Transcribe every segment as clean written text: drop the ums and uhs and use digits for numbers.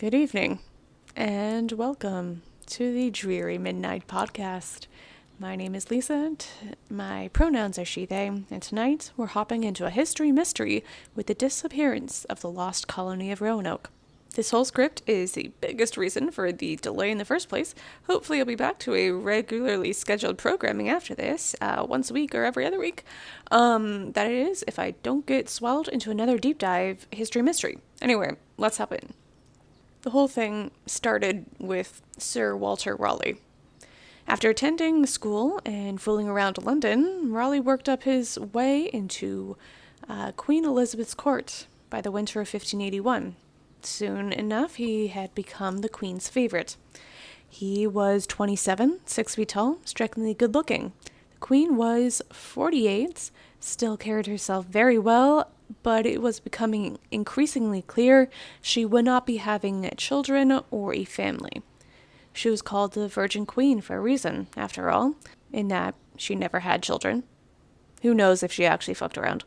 Good evening, and welcome to the Dreary Midnight Podcast. My name is Lisa, my pronouns are she, they, and tonight we're hopping into a history mystery with the disappearance of the lost colony of Roanoke. This whole script is the biggest reason for the delay in the first place. Hopefully I'll be back to a regularly scheduled programming after this, once a week or every other week. That is, if I don't get swallowed into another deep dive history mystery. Anyway, let's hop in. The whole thing started with Sir Walter Raleigh. After attending school and fooling around London, Raleigh worked up his way into Queen Elizabeth's court by the winter of 1581. Soon enough, he had become the Queen's favorite. He was 27, 6 feet tall, strikingly good-looking. The Queen was 48, still carried herself very well, but it was becoming increasingly clear she would not be having children or a family. She was called the Virgin Queen for a reason, after all, in that she never had children. Who knows if she actually fucked around.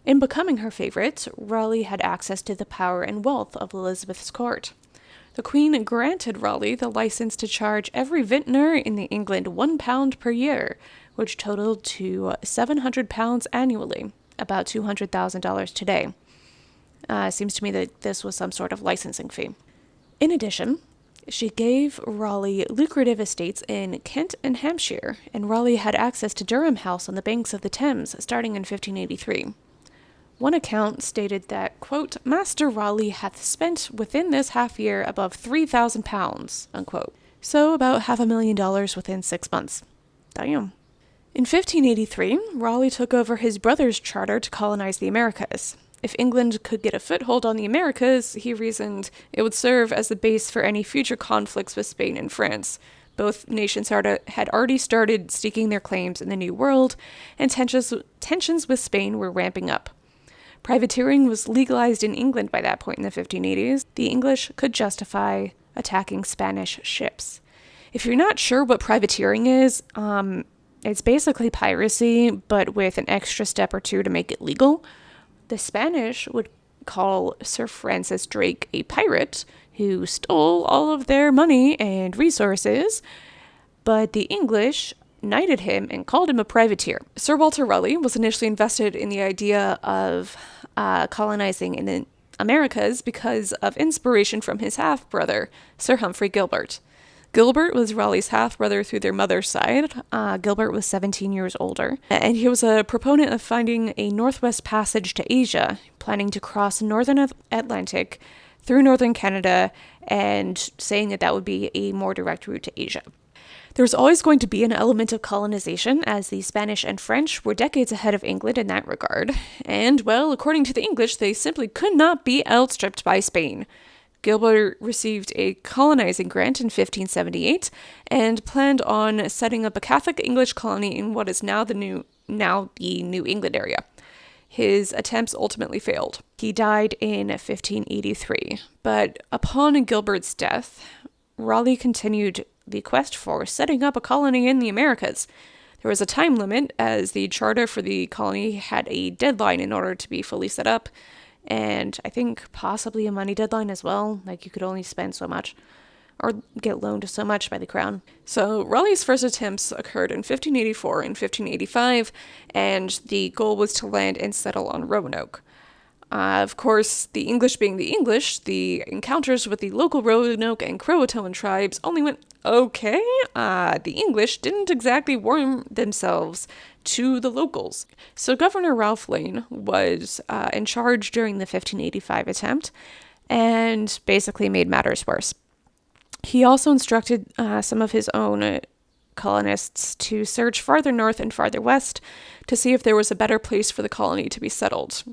In becoming her favorite, Raleigh had access to the power and wealth of Elizabeth's court. The Queen granted Raleigh the license to charge every vintner in England £1 per year, which totaled to £700 annually. About $200,000 today. Seems to me that this was some sort of licensing fee. In addition, she gave Raleigh lucrative estates in Kent and Hampshire, and Raleigh had access to Durham House on the banks of the Thames starting in 1583. One account stated that, quote, Master Raleigh hath spent within this half year above £3,000, unquote. So about $500,000 within 6 months. Damn. In 1583, Raleigh took over his brother's charter to colonize the Americas. If England could get a foothold on the Americas, he reasoned, it would serve as the base for any future conflicts with Spain and France. Both nations had already started staking their claims in the New World, and tensions with Spain were ramping up. Privateering was legalized in England by that point in the 1580s. The English could justify attacking Spanish ships. If you're not sure what privateering is, it's basically piracy, but with an extra step or two to make it legal. The Spanish would call Sir Francis Drake a pirate who stole all of their money and resources, but the English knighted him and called him a privateer. Sir Walter Raleigh was initially invested in the idea of colonizing in the Americas because of inspiration from his half-brother, Sir Humphrey Gilbert. Gilbert was Raleigh's half-brother through their mother's side. Gilbert was 17 years older, and he was a proponent of finding a northwest passage to Asia, planning to cross northern Atlantic through northern Canada, and saying that that would be a more direct route to Asia. There was always going to be an element of colonization, as the Spanish and French were decades ahead of England in that regard, and, well, according to the English, they simply could not be outstripped by Spain. Gilbert received a colonizing grant in 1578 and planned on setting up a Catholic English colony in what is now the New England area. His attempts ultimately failed. He died in 1583, but upon Gilbert's death, Raleigh continued the quest for setting up a colony in the Americas. There was a time limit, as the charter for the colony had a deadline in order to be fully set up, and I think possibly a money deadline as well, like you could only spend so much, or get loaned so much by the crown. So Raleigh's first attempts occurred in 1584 and 1585, and the goal was to land and settle on Roanoke. Of course, the English being the English, the encounters with the local Roanoke and Croatoan tribes only went okay. The English didn't exactly warm themselves to the locals. So Governor Ralph Lane was in charge during the 1585 attempt and basically made matters worse. He also instructed some of his own colonists to search farther north and farther west to see if there was a better place for the colony to be settled.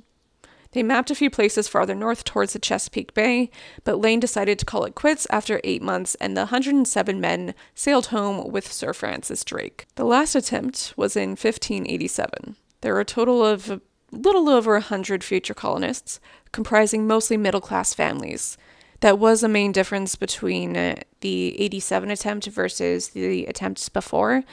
They mapped a few places farther north towards the Chesapeake Bay, but Lane decided to call it quits after 8 months, and the 107 men sailed home with Sir Francis Drake. The last attempt was in 1587. There were a total of a little over 100 future colonists, comprising mostly middle-class families. That was a main difference between the 87 attempt versus the attempts before.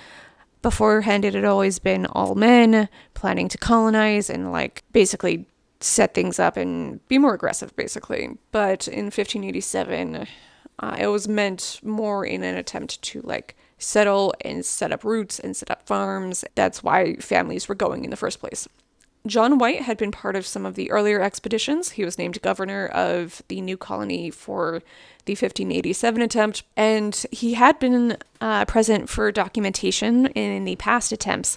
Beforehand, it had always been all men planning to colonize and basically set things up and be more aggressive, basically. But in 1587, it was meant more in an attempt to like settle and set up roots and set up farms. That's why families were going in the first place. John White had been part of some of the earlier expeditions. He was named governor of the new colony for the 1587 attempt, and he had been present for documentation in the past attempts.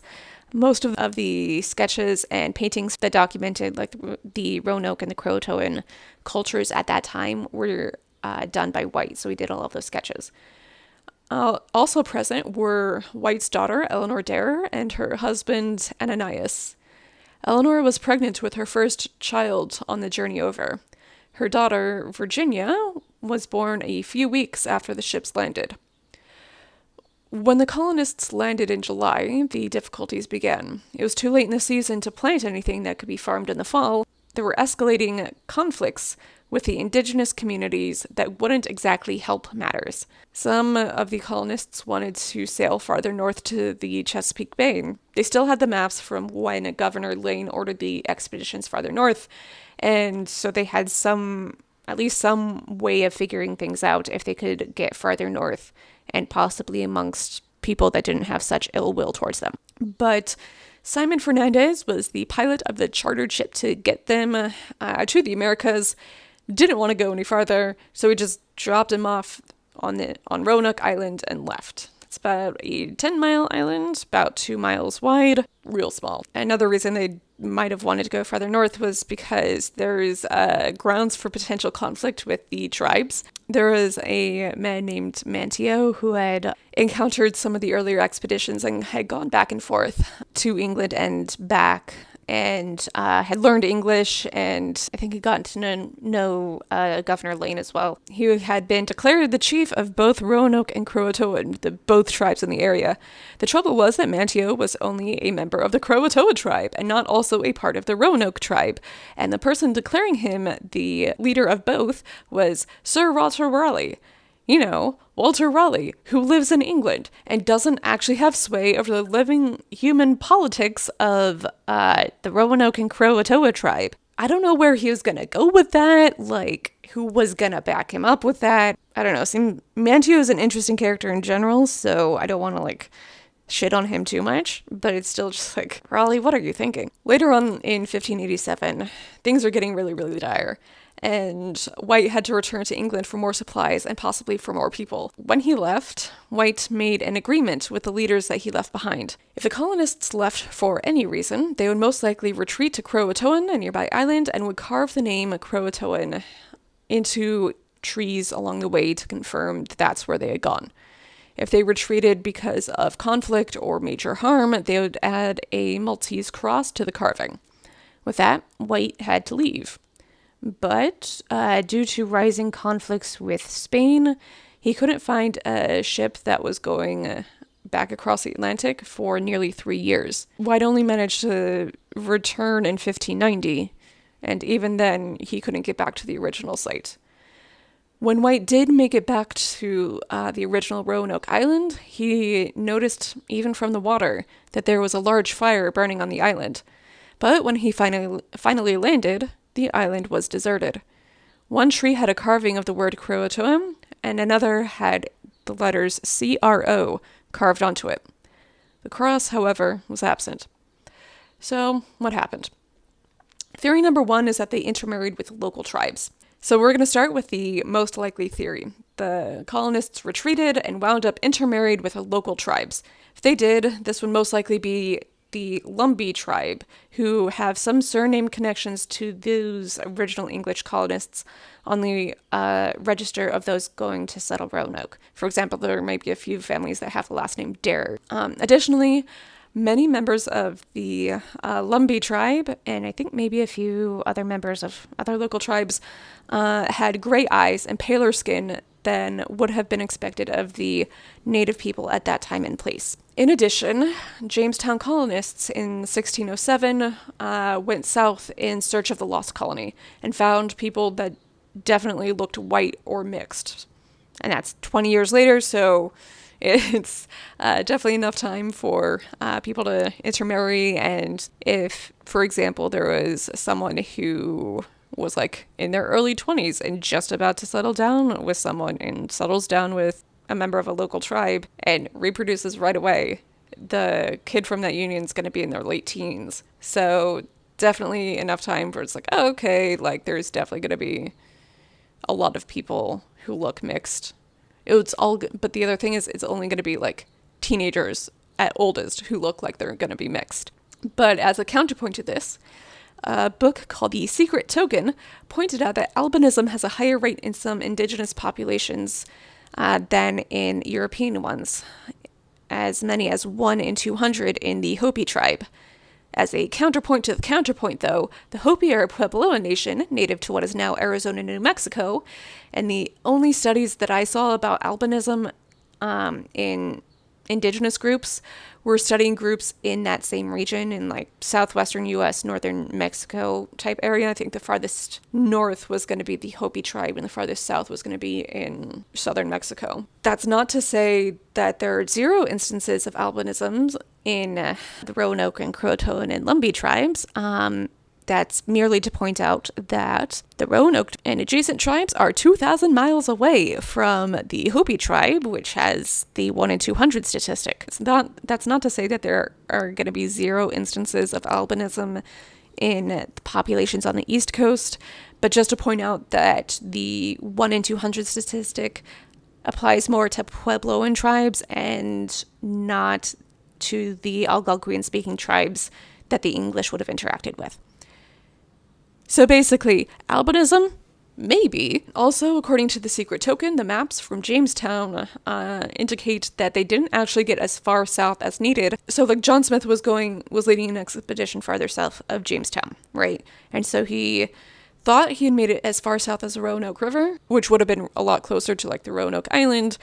Most of the sketches and paintings that documented like the Roanoke and the Croatoan cultures at that time were done by White, so he did all of those sketches. Also present were White's daughter, Eleanor Darer, and her husband, Ananias. Eleanor was pregnant with her first child on the journey over. Her daughter, Virginia, was born a few weeks after the ships landed. When the colonists landed in July, the difficulties began. It was too late in the season to plant anything that could be farmed in the fall. There were escalating conflicts with the indigenous communities that wouldn't exactly help matters. Some of the colonists wanted to sail farther north to the Chesapeake Bay. They still had the maps from when Governor Lane ordered the expeditions farther north, and so they had at least some way of figuring things out if they could get farther north, and possibly amongst people that didn't have such ill will towards them. But Simon Fernandez was the pilot of the chartered ship to get them to the Americas. Didn't want to go any farther, so he just dropped him off on Roanoke Island and left. It's about a 10-mile island, about 2 miles wide, real small. Another reason they might have wanted to go farther north was because there's grounds for potential conflict with the tribes. There was a man named Manteo who had encountered some of the earlier expeditions and had gone back and forth to England and back, and had learned English, and I think he got to know Governor Lane as well. He had been declared the chief of both Roanoke and Croatoan, both tribes in the area. The trouble was that Manteo was only a member of the Croatoan tribe, and not also a part of the Roanoke tribe, and the person declaring him the leader of both was Sir Walter Raleigh. You know, Walter Raleigh, who lives in England and doesn't actually have sway over the living human politics of the Roanoke and Croatoan tribe. I don't know where he was going to go with that, like, who was going to back him up with that. I don't know. Manteo is an interesting character in general, so I don't want to, like, shit on him too much, but it's still just like, Raleigh, what are you thinking? Later on in 1587, things are getting really, really dire, and White had to return to England for more supplies and possibly for more people. When he left, White made an agreement with the leaders that he left behind. If the colonists left for any reason, they would most likely retreat to Croatoan, a nearby island, and would carve the name Croatoan into trees along the way to confirm that that's where they had gone. If they retreated because of conflict or major harm, they would add a Maltese cross to the carving. With that, White had to leave. But due to rising conflicts with Spain, he couldn't find a ship that was going back across the Atlantic for nearly 3 years. White only managed to return in 1590, and even then, he couldn't get back to the original site. When White did make it back to the original Roanoke Island, he noticed, even from the water, that there was a large fire burning on the island. But when he finally landed, the island was deserted. One tree had a carving of the word Croatoan, and another had the letters CRO carved onto it. The cross, however, was absent. So, what happened? Theory number 1 is that they intermarried with local tribes. So we're going to start with the most likely theory. The colonists retreated and wound up intermarried with local tribes. If they did, this would most likely be the Lumbee tribe, who have some surname connections to those original English colonists on the register of those going to settle Roanoke. For example, there might be a few families that have the last name Darer. Additionally, many members of the Lumbee tribe, and I think maybe a few other members of other local tribes, had gray eyes and paler skin than would have been expected of the native people at that time and place. In addition, Jamestown colonists in 1607 went south in search of the lost colony and found people that definitely looked white or mixed. And that's 20 years later, so It's definitely enough time for people to intermarry. And if, for example, there was someone who was like in their early 20s and just about to settle down with someone and settles down with a member of a local tribe and reproduces right away, the kid from that union is going to be in their late teens. So definitely enough time where it's like, oh, okay, like there's definitely going to be a lot of people who look mixed. It's all good, but the other thing is it's only going to be like teenagers at oldest who look like they're going to be mixed. But as a counterpoint to this, a book called The Secret Token pointed out that albinism has a higher rate in some indigenous populations than in European ones, as many as 1 in 200 in the Hopi tribe. As a counterpoint to the counterpoint, though, the Hopi are a Puebloan nation, native to what is now Arizona and New Mexico, and the only studies that I saw about albinism in indigenous groups were studying groups in that same region, in like southwestern U.S., northern Mexico type area. I think the farthest north was going to be the Hopi tribe, and the farthest south was going to be in southern Mexico. That's not to say that there are 0 instances of albinism in the Roanoke and Croatoan and Lumbee tribes. That's merely to point out that the Roanoke and adjacent tribes are 2,000 miles away from the Hopi tribe, which has the 1 in 200 statistic. That's not to say that there are going to be 0 instances of albinism in populations on the East Coast, but just to point out that the 1 in 200 statistic applies more to Puebloan tribes and not to the Algonquian-speaking tribes that the English would have interacted with. So basically, albinism, maybe. Also, according to The Secret Token, the maps from Jamestown indicate that they didn't actually get as far south as needed. So like John Smith was leading an expedition farther south of Jamestown, right? And so he thought he had made it as far south as the Roanoke River, which would have been a lot closer to like the Roanoke Island,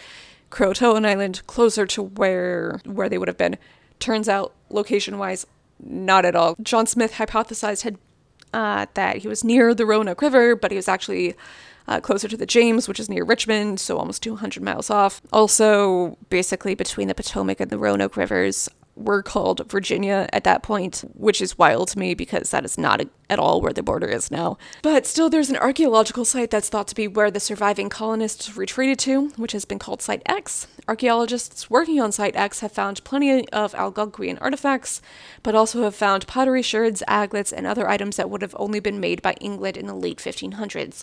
Croatoan Island, closer to where they would have been. Turns out, location-wise, not at all. John Smith hypothesized that he was near the Roanoke River, but he was actually closer to the James, which is near Richmond, so almost 200 miles off. Also, basically between the Potomac and the Roanoke Rivers were called Virginia at that point, which is wild to me because that is not at all where the border is now. But still, there's an archaeological site that's thought to be where the surviving colonists retreated to, which has been called Site X. Archaeologists working on Site X have found plenty of Algonquian artifacts, but also have found pottery sherds, aglets, and other items that would have only been made by England in the late 1500s.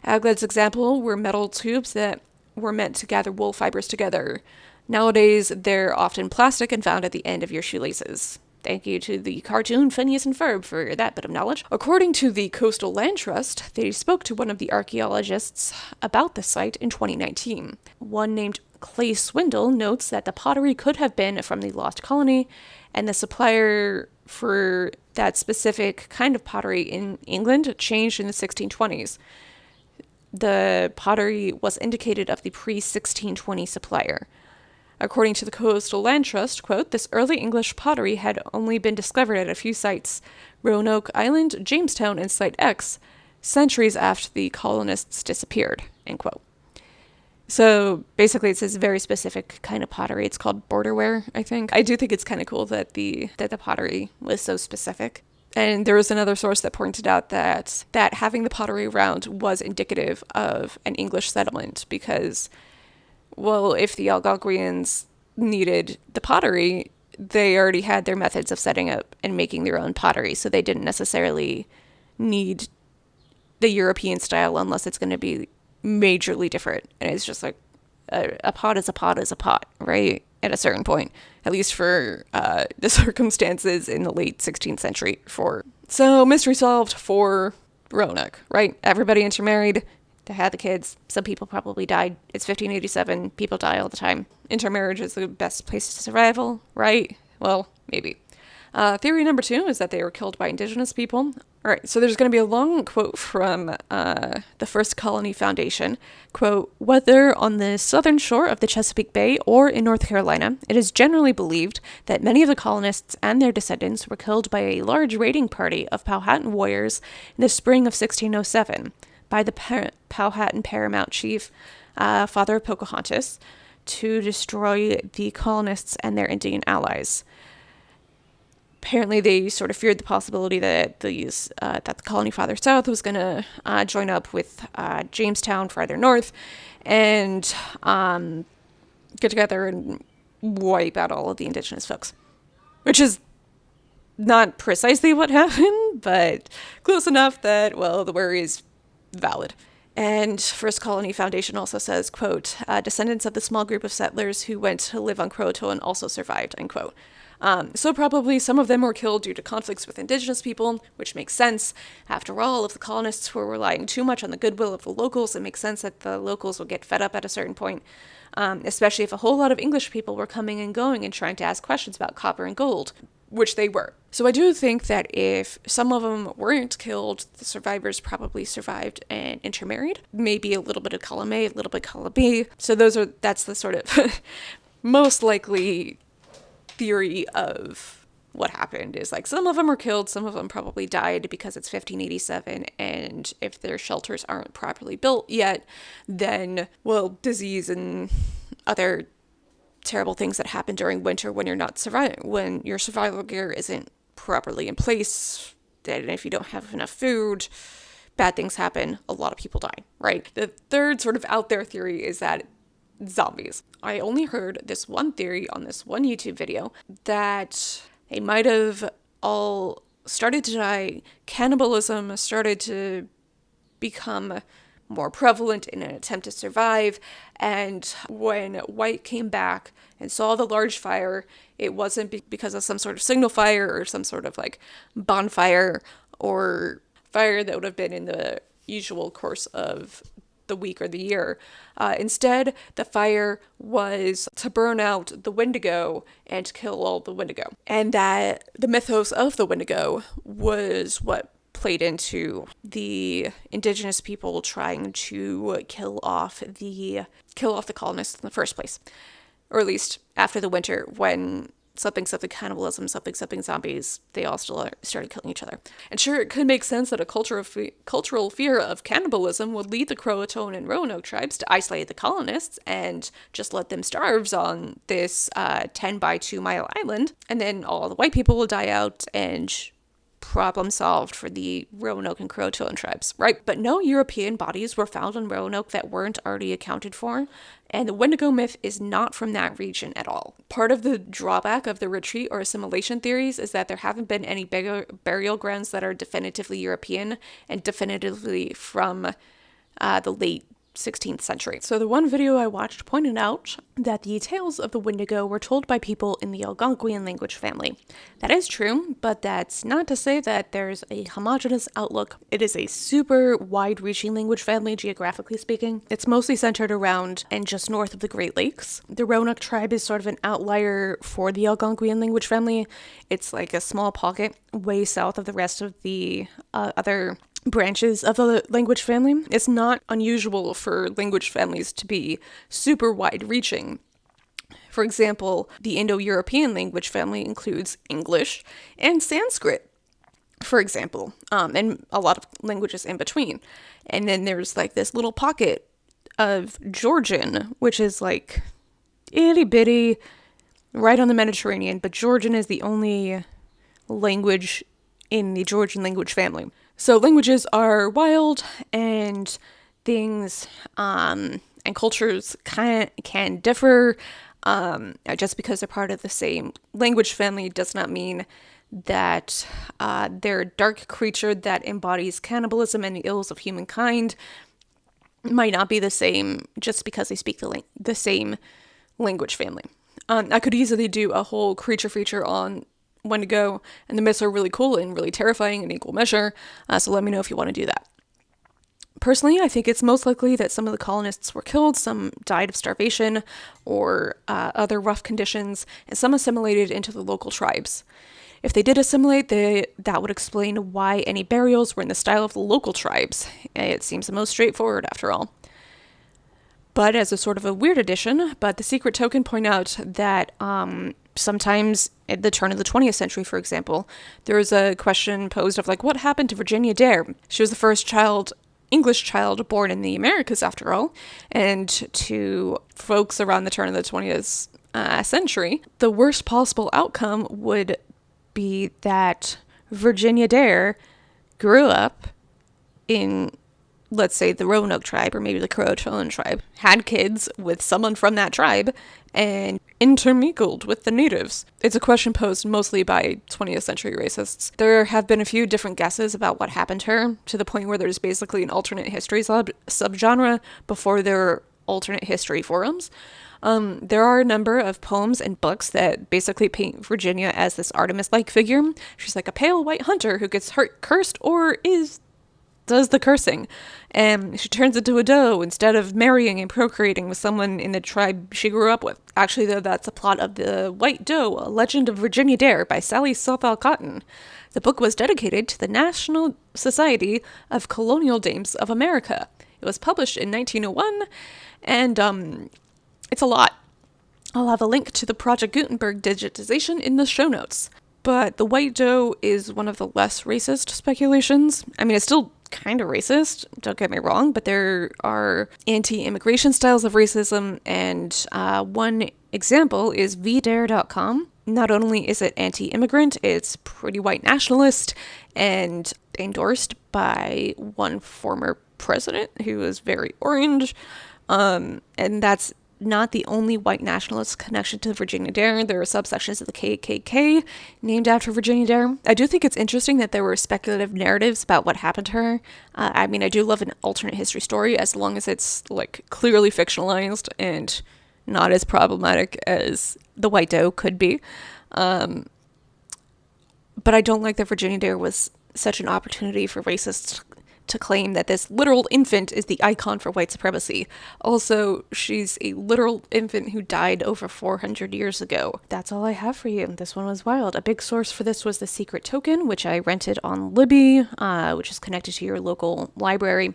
Aglets, example, were metal tubes that were meant to gather wool fibers together. Nowadays, they're often plastic and found at the end of your shoelaces. Thank you to the cartoon Phineas and Ferb for that bit of knowledge. According to the Coastal Land Trust, they spoke to one of the archaeologists about the site in 2019. One named Clay Swindle notes that the pottery could have been from the Lost Colony, and the supplier for that specific kind of pottery in England changed in the 1620s. The pottery was indicated of the pre-1620 supplier. According to the Coastal Land Trust, quote, this early English pottery had only been discovered at a few sites, Roanoke Island, Jamestown, and Site X, centuries after the colonists disappeared, end quote. So basically it's this very specific kind of pottery. It's called borderware, I think. I do think it's kind of cool that the pottery was so specific. And there was another source that pointed out that having the pottery around was indicative of an English settlement because, well, if the Algonquians needed the pottery, they already had their methods of setting up and making their own pottery, so they didn't necessarily need the European style unless it's going to be majorly different. And it's just like a pot is a pot is a pot, right? At a certain point, at least for the circumstances in the late 16th century. So mystery solved for Roanoke, right? Everybody intermarried. They had the kids. Some people probably died. It's 1587. People die all the time. Intermarriage is the best place to survival, right? Well, maybe. Theory number 2 is that they were killed by indigenous people. All right, so there's going to be a long quote from the First Colony Foundation. Quote, whether on the southern shore of the Chesapeake Bay or in North Carolina, it is generally believed that many of the colonists and their descendants were killed by a large raiding party of Powhatan warriors in the spring of 1607 by the Powhatan paramount chief, father of Pocahontas, to destroy the colonists and their Indian allies. Apparently, they sort of feared the possibility that that the colony farther south was going to join up with Jamestown farther north and get together and wipe out all of the indigenous folks, which is not precisely what happened, but close enough that, well, the worry is valid. And First Colony Foundation also says, quote, descendants of the small group of settlers who went to live on Croatoan also survived, end quote. So probably some of them were killed due to conflicts with indigenous people, which makes sense. After all, if the colonists were relying too much on the goodwill of the locals, it makes sense that the locals would get fed up at a certain point, especially if a whole lot of English people were coming and going and trying to ask questions about copper and gold, which they were. So I do think that if some of them weren't killed, the survivors probably survived and intermarried. Maybe a little bit of column A, a little bit of column B. So that's the sort of most likely theory of what happened, is like some of them were killed, some of them probably died because it's 1587, and if their shelters aren't properly built yet, then, well, disease and other terrible things that happen during winter when you're not surviving, when your survival gear isn't properly in place, and if you don't have enough food, bad things happen, a lot of people die, right? The third sort of out there theory is that zombies. I only heard this one theory on this one YouTube video that they might have all started to die. Cannibalism started to become more prevalent in an attempt to survive, and when White came back and saw the large fire, it wasn't because of some sort of signal fire or some sort of like bonfire or fire that would have been in the usual course of the week or the year. Instead, the fire was to burn out the Wendigo and kill all the Wendigo. And that the mythos of the Wendigo was what played into the indigenous people trying to kill off the colonists in the first place. Or at least after the winter, when something cannibalism, something zombies, they all still started killing each other. And sure, it could make sense that a cultural fear of cannibalism would lead the Croatoan and Roanoke tribes to isolate the colonists and just let them starve on this 10 by 2 mile island, and then all the white people will die out and problem solved for the Roanoke and Croatoan tribes, right? But no European bodies were found on Roanoke that weren't already accounted for, and the Wendigo myth is not from that region at all. Part of the drawback of the retreat or assimilation theories is that there haven't been any burial grounds that are definitively European and definitively from the late 16th century. So the one video I watched pointed out that the tales of the Wendigo were told by people in the Algonquian language family. That is true, but that's not to say that there's a homogeneous outlook. It is a super wide-reaching language family, geographically speaking. It's mostly centered around and just north of the Great Lakes. The Roanoke tribe is sort of an outlier for the Algonquian language family. It's like a small pocket way south of the rest of the other branches of the language family. It's not unusual for language families to be super wide-reaching. For example, the Indo-European language family includes English and Sanskrit, for example, and a lot of languages in between. And then there's like this little pocket of Georgian, which is like itty-bitty, right on the Mediterranean, but Georgian is the only language in the Georgian language family. So languages are wild, and things and cultures can differ. Just because they're part of the same language family does not mean that they're a dark creature that embodies cannibalism and the ills of humankind might not be the same just because they speak the same language family. I could easily do a whole creature feature on Wendigo, and the myths are really cool and really terrifying in equal measure, so let me know if you want to do that. Personally, I think it's most likely that some of the colonists were killed, some died of starvation or other rough conditions, and some assimilated into the local tribes. If they did assimilate, that would explain why any burials were in the style of the local tribes. It seems the most straightforward after all. But as a sort of a weird addition, but the secret token point out that sometimes at the turn of the 20th century, for example, there was a question posed of like, what happened to Virginia Dare? She was the first child English child born in the Americas, after all, and to folks around the turn of the 20th century, the worst possible outcome would be that Virginia Dare grew up in, let's say, the Roanoke tribe, or maybe the Croatoan tribe, had kids with someone from that tribe, and intermingled with the natives. It's a question posed mostly by 20th century racists. There have been a few different guesses about what happened to her, to the point where there's basically an alternate history subgenre before there are alternate history forums. There are a number of poems and books that basically paint Virginia as this Artemis-like figure. She's like a pale white hunter who gets cursed or does the cursing. And she turns into a doe instead of marrying and procreating with someone in the tribe she grew up with. Actually, though, that's the plot of The White Doe, A Legend of Virginia Dare by Sally Southall Cotton. The book was dedicated to the National Society of Colonial Dames of America. It was published in 1901, and it's a lot. I'll have a link to the Project Gutenberg digitization in the show notes. But the White Doe is one of the less racist speculations. I mean, it's still kind of racist, don't get me wrong, but there are anti-immigration styles of racism, and one example is vdare.com. Not only is it anti-immigrant, it's pretty white nationalist and endorsed by one former president who is very orange, and that's not the only white nationalist connection to Virginia Dare. There are subsections of the KKK named after Virginia Dare. I do think it's interesting that there were speculative narratives about what happened to her. I mean, I do love an alternate history story as long as it's like clearly fictionalized and not as problematic as the White Doe could be. But I don't like that Virginia Dare was such an opportunity for racists to claim that this literal infant is the icon for white supremacy. Also, she's a literal infant who died over 400 years ago. That's all I have for you. This one was wild. A big source for this was The Secret Token, which I rented on Libby, which is connected to your local library.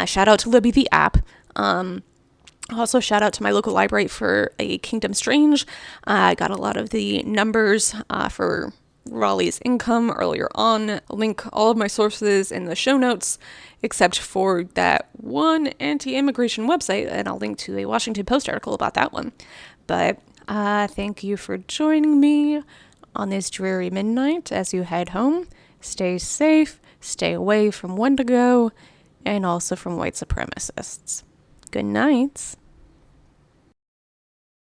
Shout out to Libby, the app. Also, shout out to my local library for A Kingdom Strange. I got a lot of the numbers for Raleigh's income earlier on. I'll link all of my sources in the show notes, except for that one anti-immigration website, and I'll link to a Washington Post article about that one. But thank you for joining me on this dreary midnight as you head home. Stay safe, stay away from Wendigo, and also from white supremacists. Good night.